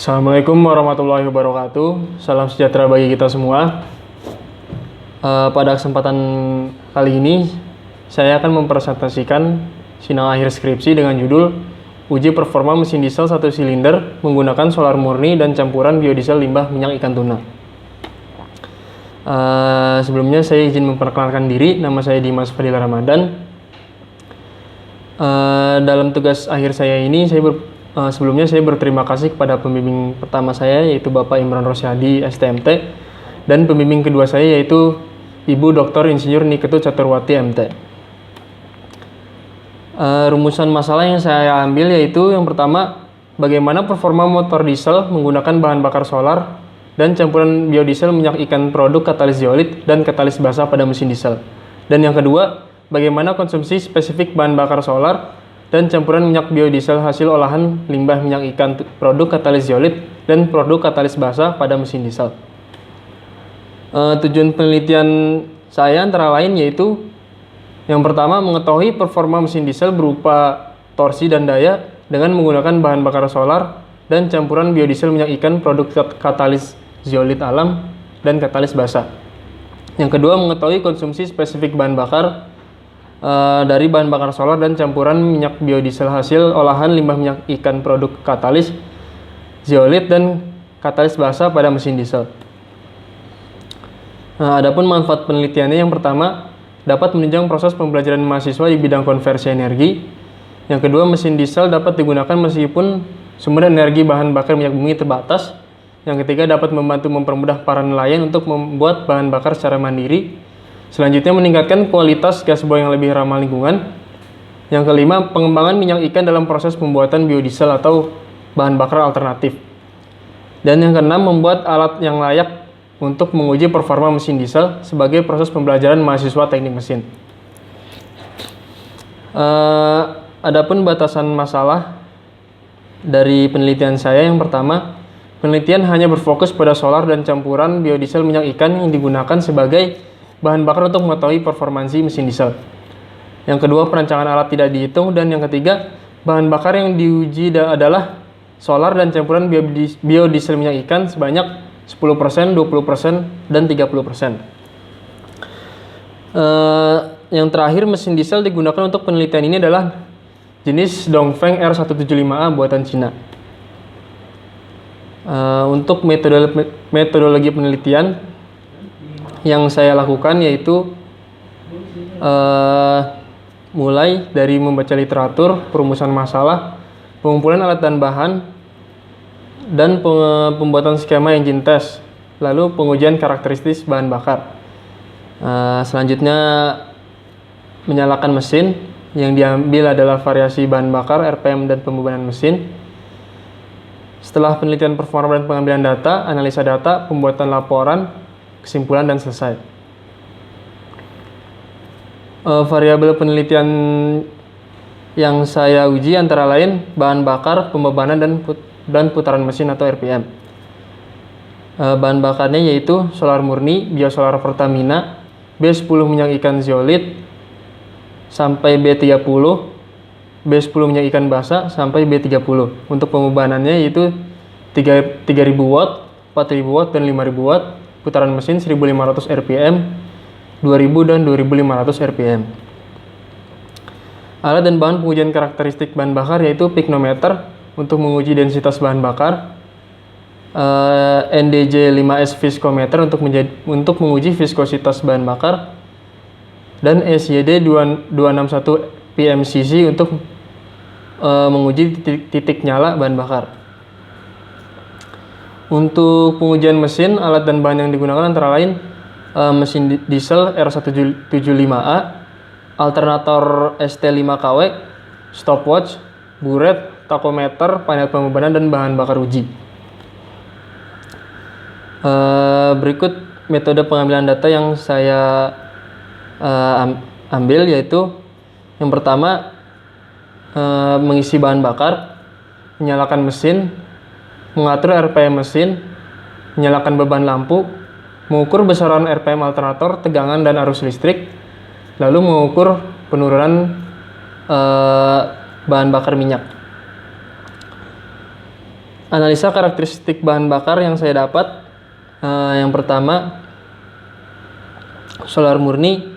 Assalamualaikum warahmatullahi wabarakatuh. Salam sejahtera bagi kita semua. Pada kesempatan kali ini, saya akan mempresentasikan sidang akhir skripsi dengan judul Uji Performa Mesin Diesel 1 Silinder menggunakan solar murni dan campuran biodiesel limbah minyak ikan tuna. Sebelumnya saya izin memperkenalkan diri, nama saya Dimas Fadil Ramadan. Dalam tugas akhir saya ini, sebelumnya saya berterima kasih kepada pembimbing pertama saya, yaitu Bapak Imran Rosyadi, STMT, dan pembimbing kedua saya, yaitu Ibu Dr. Insinyur Niketu Caturwati, MT. Rumusan masalah yang saya ambil yaitu yang pertama, bagaimana performa motor diesel menggunakan bahan bakar solar dan campuran biodiesel minyak ikan produk katalis zeolit dan katalis basa pada mesin diesel. Dan yang kedua, bagaimana konsumsi spesifik bahan bakar solar dan campuran minyak biodiesel hasil olahan limbah minyak ikan produk katalis zeolit dan produk katalis basa pada mesin diesel. Tujuan penelitian saya antara lain yaitu yang pertama, mengetahui performa mesin diesel berupa torsi dan daya dengan menggunakan bahan bakar solar dan campuran biodiesel minyak ikan produk katalis zeolit alam dan katalis basa. Yang kedua, mengetahui konsumsi spesifik bahan bakar dari bahan bakar solar dan campuran minyak biodiesel hasil olahan limbah minyak ikan produk katalis zeolit dan katalis basa pada mesin diesel. Adapun manfaat penelitiannya, yang pertama, dapat menunjang proses pembelajaran mahasiswa di bidang konversi energi. Yang kedua, mesin diesel dapat digunakan meskipun sumber energi bahan bakar minyak bumi terbatas. Yang ketiga, dapat membantu mempermudah para nelayan untuk membuat bahan bakar secara mandiri. Selanjutnya, meningkatkan kualitas gas buang yang lebih ramah lingkungan. Yang kelima, pengembangan minyak ikan dalam proses pembuatan biodiesel atau bahan bakar alternatif. Dan yang keenam, membuat alat yang layak untuk menguji performa mesin diesel sebagai proses pembelajaran mahasiswa teknik mesin. Adapun batasan masalah dari penelitian saya, yang pertama, penelitian hanya berfokus pada solar dan campuran biodiesel minyak ikan yang digunakan sebagai bahan bakar untuk mengetahui performansi mesin diesel. Yang kedua, perancangan alat tidak dihitung. Dan yang ketiga, bahan bakar yang diuji adalah solar dan campuran biodiesel minyak ikan sebanyak 10%, 20%, dan 30%. Yang terakhir, mesin diesel digunakan untuk penelitian ini adalah jenis Dongfeng R175A buatan Cina. Untuk metodologi penelitian yang saya lakukan yaitu mulai dari membaca literatur, perumusan masalah, pengumpulan alat dan bahan, dan pembuatan skema engine test, lalu pengujian karakteristik bahan bakar. Selanjutnya, menyalakan mesin. Yang diambil adalah variasi bahan bakar, RPM, dan pembebanan mesin. Setelah penelitian performa dan pengambilan data, analisa data, pembuatan laporan, kesimpulan, dan selesai. Variabel penelitian yang saya uji antara lain bahan bakar, pembebanan, dan putaran mesin atau RPM. Bahan bakarnya yaitu solar murni, biosolar Pertamina, B10 minyak ikan zeolit sampai B30, B10 minyak ikan basa sampai B30. Untuk pembebanannya yaitu 3000 watt, 4000 watt, dan 5000 watt. Putaran mesin 1500 rpm, 2000 dan 2500 rpm. Alat dan bahan pengujian karakteristik bahan bakar yaitu piknometer untuk menguji densitas bahan bakar, NDJ5S viskometer untuk menguji viskositas bahan bakar, dan SYD 261 PMCC untuk menguji titik nyala bahan bakar. Untuk pengujian mesin, alat dan bahan yang digunakan antara lain mesin diesel R175A, alternator ST5KW, stopwatch, buret, takometer, panel pembebanan, dan bahan bakar uji. Berikut metode pengambilan data yang saya ambil yaitu yang pertama, mengisi bahan bakar, menyalakan mesin, mengatur RPM mesin, menyalakan beban lampu, mengukur besaran RPM alternator, tegangan, dan arus listrik, lalu mengukur penurunan bahan bakar minyak. Analisa karakteristik bahan bakar yang saya dapat, yang pertama, solar murni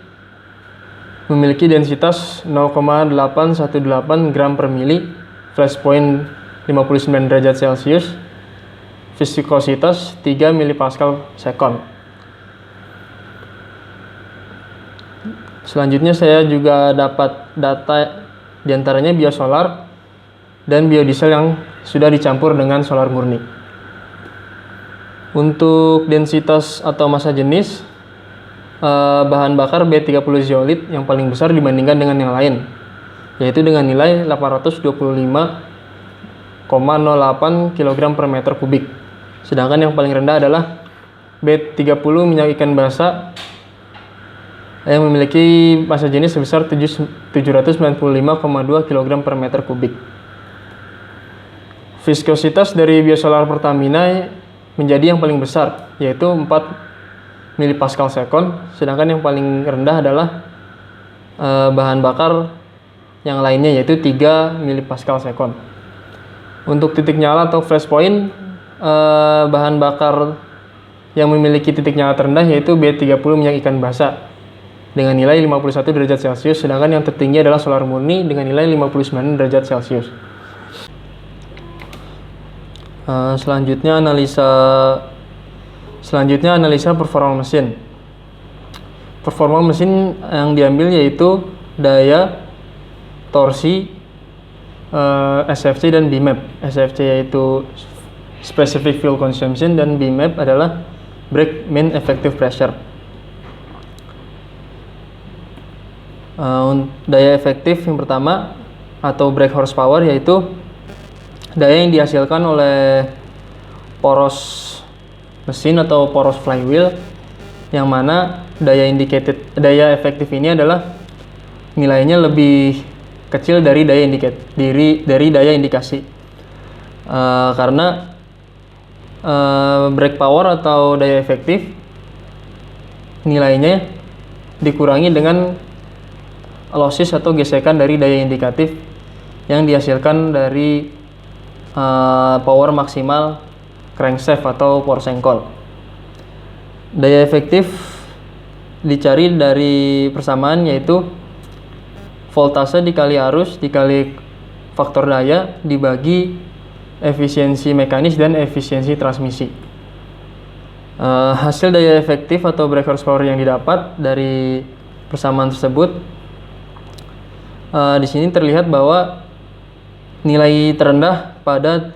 memiliki densitas 0,818 gram per mili, flash point 59 derajat Celcius, viskositas 3 milipascal second. Selanjutnya saya juga dapat data diantaranya biosolar dan biodiesel yang sudah dicampur dengan solar murni. Untuk densitas atau massa jenis, bahan bakar B30 zeolit yang paling besar dibandingkan dengan yang lain, yaitu dengan nilai 825,08 kg per meter kubik. Sedangkan yang paling rendah adalah B30 minyak ikan basa yang memiliki massa jenis sebesar 795,2 kg per meter kubik. Viskositas dari biosolar Pertamina menjadi yang paling besar, yaitu 4 milipascal second, sedangkan yang paling rendah adalah bahan bakar yang lainnya, yaitu 3 milipascal second. Untuk titik nyala atau flash point, bahan bakar yang memiliki titik nyala terendah yaitu B30 minyak ikan basa dengan nilai 51 derajat Celcius, sedangkan yang tertinggi adalah solar murni dengan nilai 59 derajat Celcius. Selanjutnya analisa performa mesin. Performa mesin yang diambil yaitu daya, torsi, SFC dan BMAP. SFC yaitu Specific Fuel Consumption dan BMAP adalah Brake Mean Effective Pressure. Daya efektif yang pertama atau brake horsepower yaitu daya yang dihasilkan oleh poros mesin atau poros flywheel, yang mana daya efektif ini adalah nilainya lebih kecil dari daya indikasi. Karena brake power atau daya efektif nilainya dikurangi dengan losses atau gesekan dari daya indikatif yang dihasilkan dari power maksimal crankshaft atau porsengkol. Daya efektif dicari dari persamaan yaitu voltase dikali arus dikali faktor daya dibagi efisiensi mekanis dan efisiensi transmisi. Hasil daya efektif atau brake horsepower yang didapat dari persamaan tersebut, di sini terlihat bahwa nilai terendah pada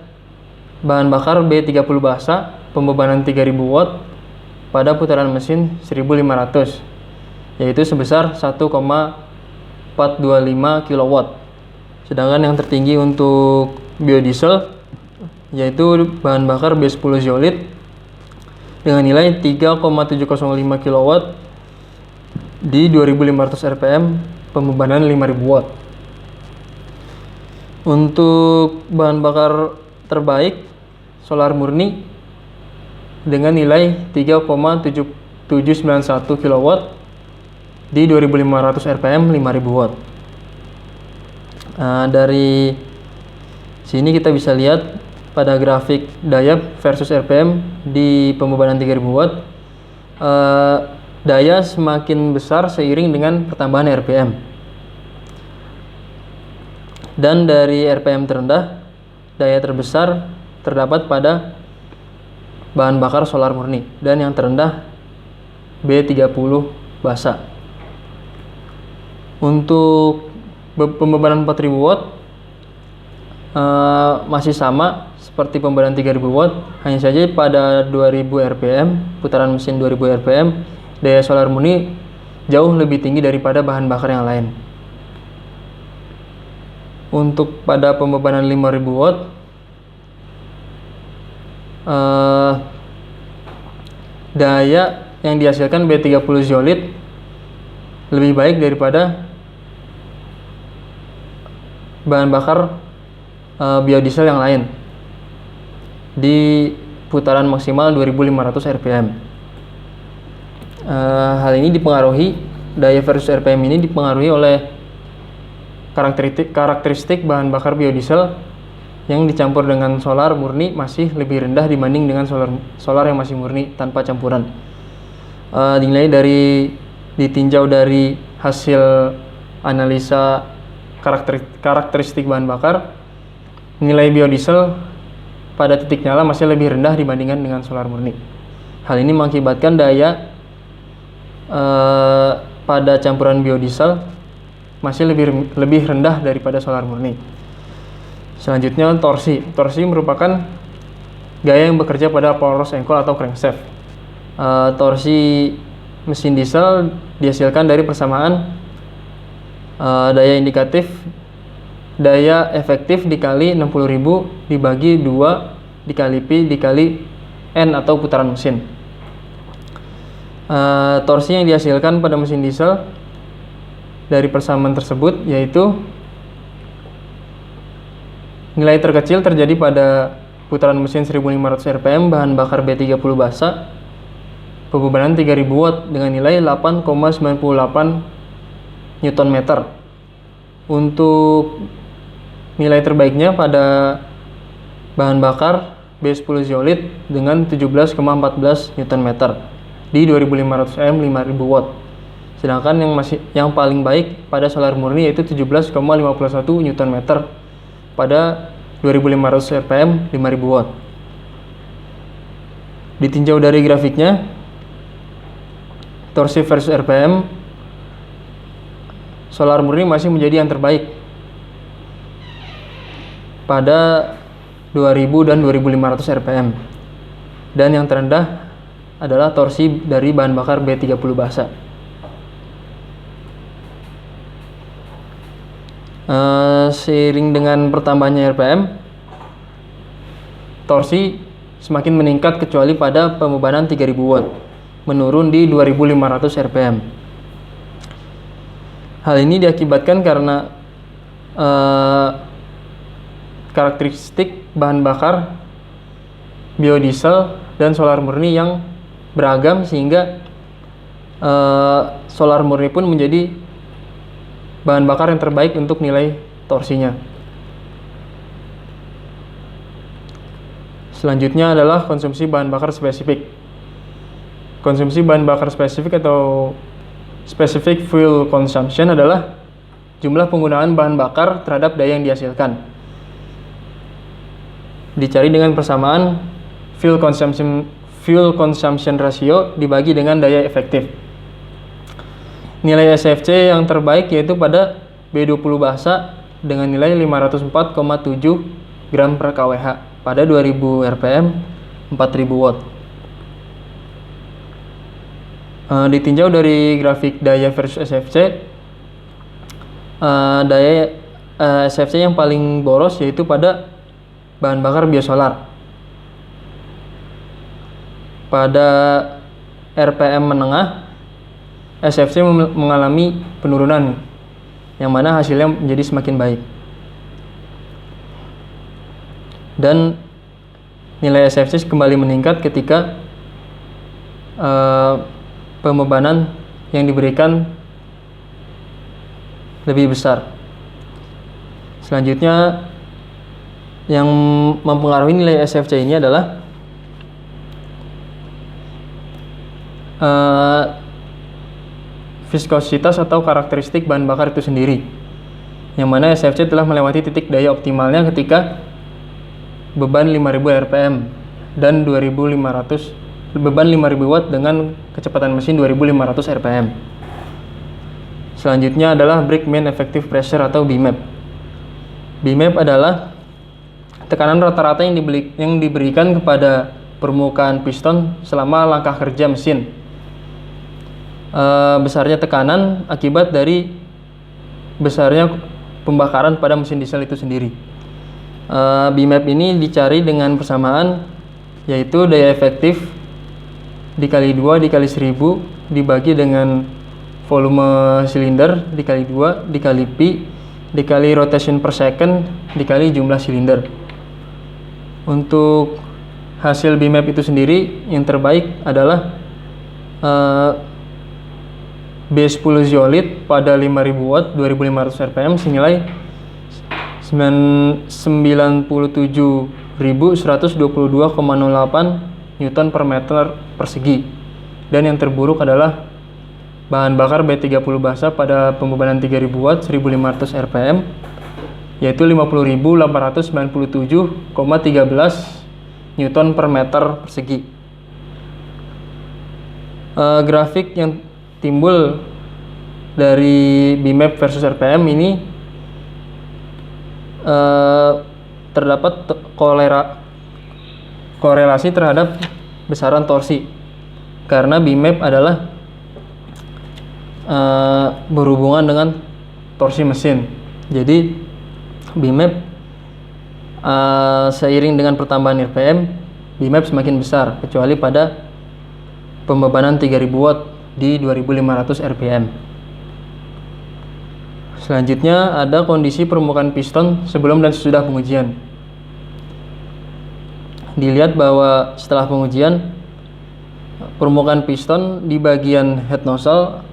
bahan bakar B30 basa pembebanan 3000 watt pada putaran mesin 1500, yaitu sebesar 1,425 kW. Sedangkan yang tertinggi untuk biodiesel yaitu bahan bakar B10 zeolit dengan nilai 3,705 kW di 2500 rpm pembebanan 5000 watt. Untuk bahan bakar terbaik solar murni dengan nilai 3,7791 kW di 2500 rpm 5000 watt. Dari sini kita bisa lihat pada grafik daya versus rpm di pembebanan 3000 watt, daya semakin besar seiring dengan pertambahan rpm. Dan dari rpm terendah, daya terbesar terdapat pada bahan bakar solar murni dan yang terendah B30 basa. Untuk pembebanan 4000 watt masih sama seperti pembebanan 3000 watt, hanya saja pada 2000 rpm, putaran mesin 2000 rpm, daya solar murni jauh lebih tinggi daripada bahan bakar yang lain. Untuk pada pembebanan 5000 watt, daya yang dihasilkan B30 zeolit lebih baik daripada bahan bakar biodiesel yang lain di putaran maksimal 2500 rpm. Hal ini dipengaruhi, daya versus rpm ini dipengaruhi oleh karakteristik bahan bakar biodiesel yang dicampur dengan solar murni masih lebih rendah dibanding dengan solar yang masih murni tanpa campuran. Ditinjau dari hasil analisa karakteristik bahan bakar, nilai biodiesel pada titik nyala masih lebih rendah dibandingkan dengan solar murni. Hal ini mengakibatkan daya pada campuran biodiesel masih lebih rendah daripada solar murni. Selanjutnya, torsi. Torsi merupakan gaya yang bekerja pada poros engkol atau crankshaft. Torsi mesin diesel dihasilkan dari persamaan daya indikatif, daya efektif dikali 60.000 dibagi 2 dikali Pi dikali N atau putaran mesin. Torsi yang dihasilkan pada mesin diesel dari persamaan tersebut yaitu nilai terkecil terjadi pada putaran mesin 1500 rpm bahan bakar B30 basa pembebanan 3000 watt dengan nilai 8,98 Nm. Untuk nilai terbaiknya pada bahan bakar B10 zeolit dengan 17,14 Nm di 2500 m 5000 watt. Sedangkan yang paling baik pada solar murni yaitu 17,51 Nm pada 2500 rpm 5000 watt. Ditinjau dari grafiknya, torsi versus rpm, solar murni masih menjadi yang terbaik pada 2000 dan 2500 rpm. Dan yang terendah adalah torsi dari bahan bakar B30 basa. Seiring dengan bertambahnya rpm, torsi semakin meningkat kecuali pada pembebanan 3000 watt, menurun di 2500 rpm. Hal ini diakibatkan karena karakteristik bahan bakar biodiesel dan solar murni yang beragam sehingga solar murni pun menjadi bahan bakar yang terbaik untuk nilai torsinya. Selanjutnya adalah konsumsi bahan bakar spesifik. Konsumsi bahan bakar spesifik atau specific fuel consumption adalah jumlah penggunaan bahan bakar terhadap daya yang dihasilkan. Dicari dengan persamaan fuel consumption ratio dibagi dengan daya efektif. Nilai SFC yang terbaik yaitu pada B20 basa dengan nilai 504,7 gram per kWh pada 2000 rpm 4000 watt. Ditinjau dari grafik daya versus SFC, daya SFC yang paling boros yaitu pada bahan bakar biosolar. Pada RPM menengah, SFC mengalami penurunan, yang mana hasilnya menjadi semakin baik. Dan nilai SFC kembali meningkat ketika pembebanan yang diberikan lebih besar. Selanjutnya, yang mempengaruhi nilai SFC ini adalah viskositas atau karakteristik bahan bakar itu sendiri, yang mana SFC telah melewati titik daya optimalnya ketika beban 5000 rpm dan beban 5000 watt dengan kecepatan mesin 2500 rpm. Selanjutnya adalah brake main effective pressure atau BMAP. BMAP adalah tekanan rata-rata yang diberikan kepada permukaan piston selama langkah kerja mesin. Besarnya tekanan akibat dari besarnya pembakaran pada mesin diesel itu sendiri. BMAP ini dicari dengan persamaan yaitu daya efektif dikali 2 dikali 1000 dibagi dengan volume silinder dikali 2 dikali Pi dikali rotation per second dikali jumlah silinder. Untuk hasil BMAP itu sendiri yang terbaik adalah B10 zeolit pada 5000 watt 2500 rpm senilai 97.122,08 Newton per meter persegi. Dan yang terburuk adalah bahan bakar B30 basa pada pembebanan 3000 watt 1500 rpm yaitu 50.897,13 Newton per meter persegi. Grafik yang timbul dari Bmap versus RPM ini terdapat korelasi terhadap besaran torsi karena Bmap adalah berhubungan dengan torsi mesin. Jadi Bmap seiring dengan pertambahan RPM, Bmap semakin besar kecuali pada pembebanan 3000 watt di 2500 rpm. Selanjutnya ada kondisi permukaan piston sebelum dan sesudah pengujian. Dilihat bahwa setelah pengujian permukaan piston di bagian head nozzle,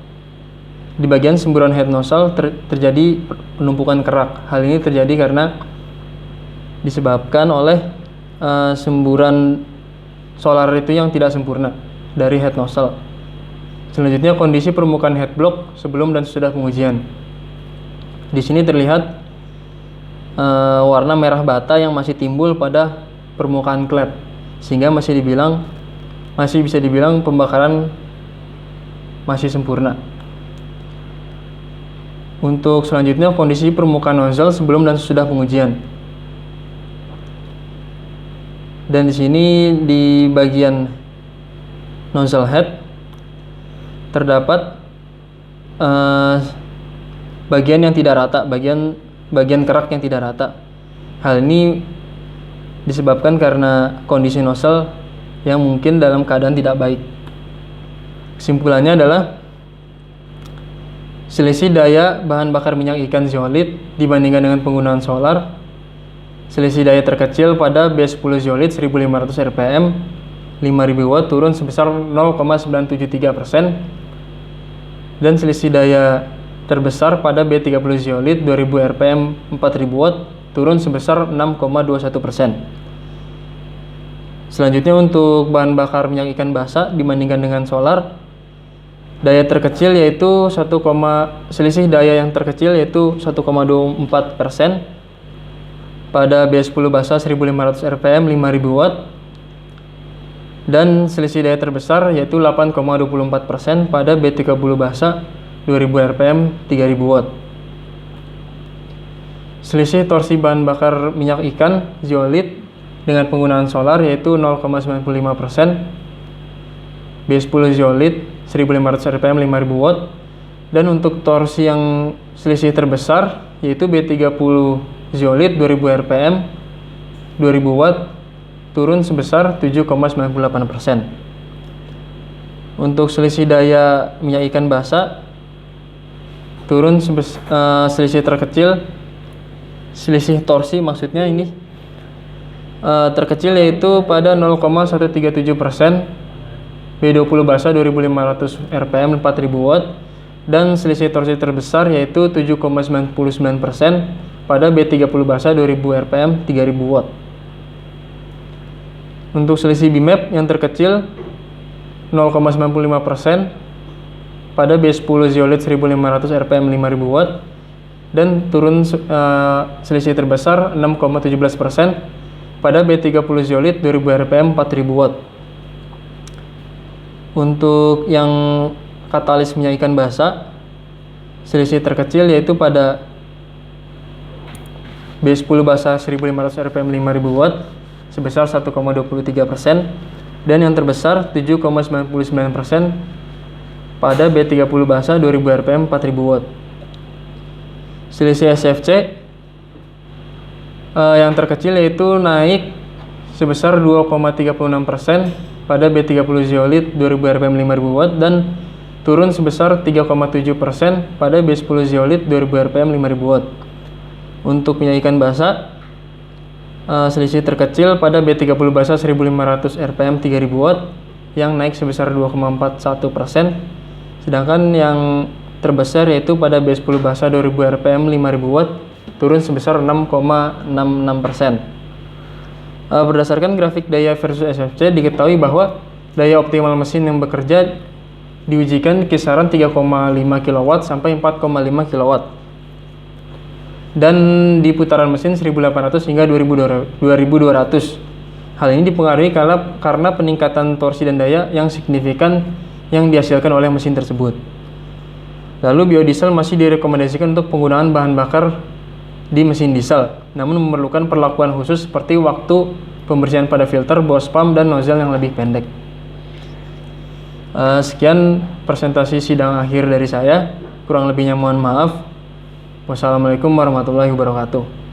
di bagian semburan head nozzle terjadi penumpukan kerak. Hal ini terjadi karena disebabkan oleh semburan solar itu yang tidak sempurna dari head nozzle. Selanjutnya kondisi permukaan head block sebelum dan sesudah pengujian. Di sini terlihat warna merah bata yang masih timbul pada permukaan klep, sehingga masih bisa dibilang pembakaran masih sempurna. Untuk selanjutnya kondisi permukaan nozzle sebelum dan sesudah pengujian. Dan di sini di bagian nozzle head terdapat bagian yang tidak rata, bagian kerak yang tidak rata. Hal ini disebabkan karena kondisi nozzle yang mungkin dalam keadaan tidak baik. Kesimpulannya adalah selisih daya bahan bakar minyak ikan zeolit dibandingkan dengan penggunaan solar. Selisih daya terkecil pada B10 zeolit 1500 rpm 5000 watt turun sebesar 0,973%, dan selisih daya terbesar pada B30 zeolit 2000 rpm 4000 watt turun sebesar 6,21%. Selanjutnya untuk bahan bakar minyak ikan basa dibandingkan dengan solar, daya terkecil yaitu selisih daya yang terkecil yaitu 1,24% pada B10 basa 1500 rpm 5000 watt, dan selisih daya terbesar yaitu 8,24% pada B30 basa 2000 rpm 3000 watt. Selisih torsi bahan bakar minyak ikan zeolit dengan penggunaan solar yaitu 0,95%, B10 zeolit 1500 rpm 5000 watt, dan untuk torsi yang selisih terbesar yaitu B30 zeolit 2000 rpm 2000 watt turun sebesar 7,98%. Untuk selisih daya minyak ikan basa turun selisih terkecil, selisih torsi maksudnya ini terkecil yaitu pada 0,137% B20 basa 2500 rpm 4000 watt, dan selisih torsi terbesar yaitu 7,99% pada B30 basa 2000 rpm 3000 watt. Untuk selisih Bmap yang terkecil 0,95% pada B10 zeolit 1500 rpm 5000 watt, dan turun selisih terbesar 6,17% pada B30 zeolit 2000 rpm 4000 watt. Untuk yang katalis minyak ikan basa, selisih terkecil yaitu pada B10 basa 1500 rpm 5000 watt sebesar 1,23%, dan yang terbesar 7,99% pada B30 basa 2000 rpm 4000 watt. Selisih SFC yang terkecil yaitu naik sebesar 2,36% pada B30 zeolit 2000 rpm 5000 watt, dan turun sebesar 3,7% pada B10 zeolit 2000 rpm 5000 watt. Untuk minyak ikan basa, selisih terkecil pada B30 basa 1500 rpm 3000 watt yang naik sebesar 2,41%, sedangkan yang terbesar yaitu pada B10 basa 2000 rpm 5000 watt turun sebesar 6,66%. Berdasarkan grafik daya versus SFC, diketahui bahwa daya optimal mesin yang bekerja diujikan kisaran 3,5 kW sampai 4,5 kW. Dan di putaran mesin 1800 hingga 2200. Hal ini dipengaruhi karena peningkatan torsi dan daya yang signifikan yang dihasilkan oleh mesin tersebut. Lalu biodiesel masih direkomendasikan untuk penggunaan bahan bakar di mesin diesel, namun memerlukan perlakuan khusus seperti waktu pembersihan pada filter, bos pump, dan nozzle yang lebih pendek. Sekian presentasi sidang akhir dari saya. Kurang lebihnya mohon maaf. Wassalamualaikum warahmatullahi wabarakatuh.